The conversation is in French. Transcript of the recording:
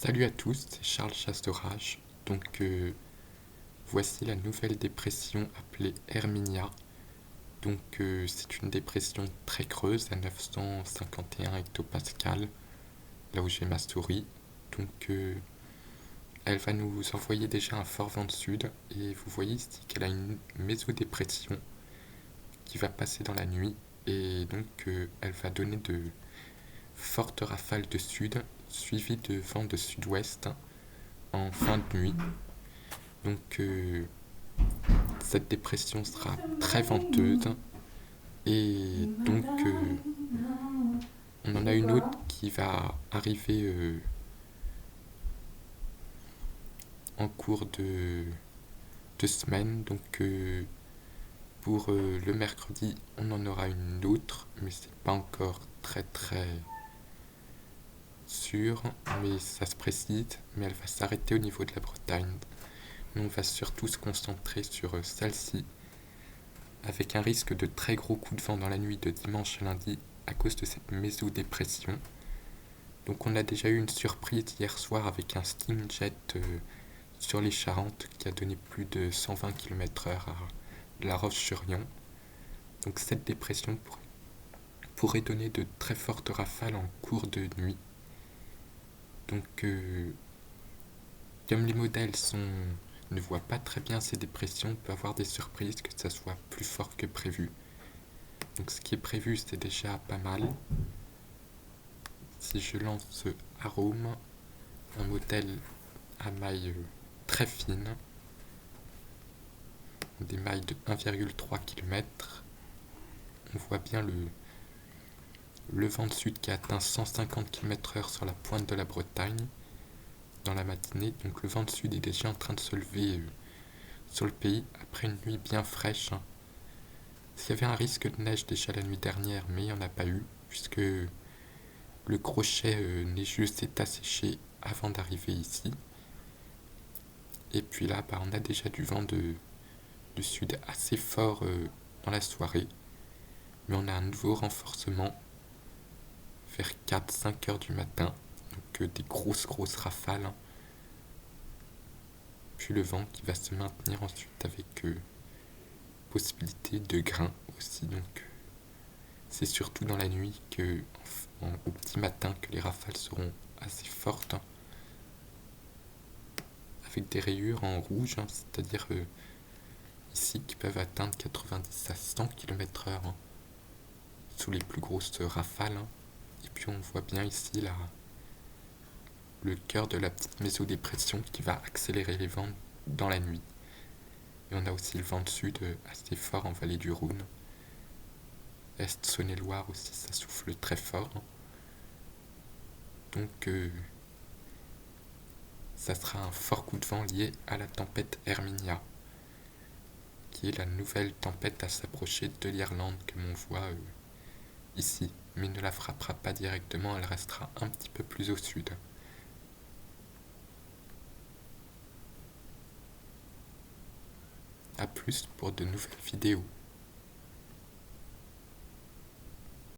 Salut à tous, c'est Charles Chasse-d'Orage. Voici la nouvelle dépression appelée Herminia. C'est une dépression très creuse à 951 hectopascales, là où j'ai ma souris. Donc euh, Elle va nous envoyer déjà un fort vent de sud et vous voyez ici qu'elle a une mésodépression qui va passer dans la nuit elle va donner de fortes rafales de sud suivies de vents de sud-ouest en fin de nuit. Donc euh, cette dépression sera très venteuse et on en a une autre qui va arriver en cours de semaine. Pour le mercredi, on en aura une autre, mais c'est pas encore très sûr, mais ça se précise, mais elle va s'arrêter au niveau de la Bretagne. Nous, on va surtout se concentrer sur celle-ci, avec un risque de très gros coups de vent dans la nuit de dimanche à lundi à cause de cette mésodépression. Donc on a déjà eu une surprise hier soir avec un steamjet sur les Charentes qui a donné plus de 120 km/h à La Roche-sur-Yon. Donc cette dépression pourrait donner de très fortes rafales en cours de nuit. Donc euh, Comme les modèles ne voient pas très bien ces dépressions, on peut avoir des surprises que ça soit plus fort que prévu. Donc ce qui est prévu c'est déjà pas mal. Si je lance Arome, un modèle à mailles très fines, des mailles de 1,3 km, on voit bien le vent de sud qui a atteint 150 km/h sur la pointe de la Bretagne dans la matinée. Donc le vent de sud est déjà en train de se lever sur le pays après une nuit bien fraîche. S'il y avait un risque de neige déjà la nuit dernière, mais il n'y en a pas eu, puisque le crochet neigeux s'est asséché avant d'arriver ici. Et puis là, on a déjà du vent de sud assez fort dans la soirée. Mais on a un nouveau renforcement vers 4-5 heures du matin. Des grosses rafales. Puis le vent qui va se maintenir ensuite avec possibilité de grains aussi. C'est surtout dans la nuit au petit matin que les rafales seront assez fortes, avec des rayures en rouge, c'est-à-dire ici qui peuvent atteindre 90 à 100 km/h sous les plus grosses rafales. Et puis on voit bien ici le cœur de la petite mésodépression qui va accélérer les vents dans la nuit. Et on a aussi le vent de sud assez fort en vallée du Rhône. Est Saône-et-Loire aussi, ça souffle très fort. Donc euh, Ça sera un fort coup de vent lié à la tempête Herminia, qui est la nouvelle tempête à s'approcher de l'Irlande comme on voit ici, mais ne la frappera pas directement, elle restera un petit peu plus au sud. A plus pour de nouvelles vidéos.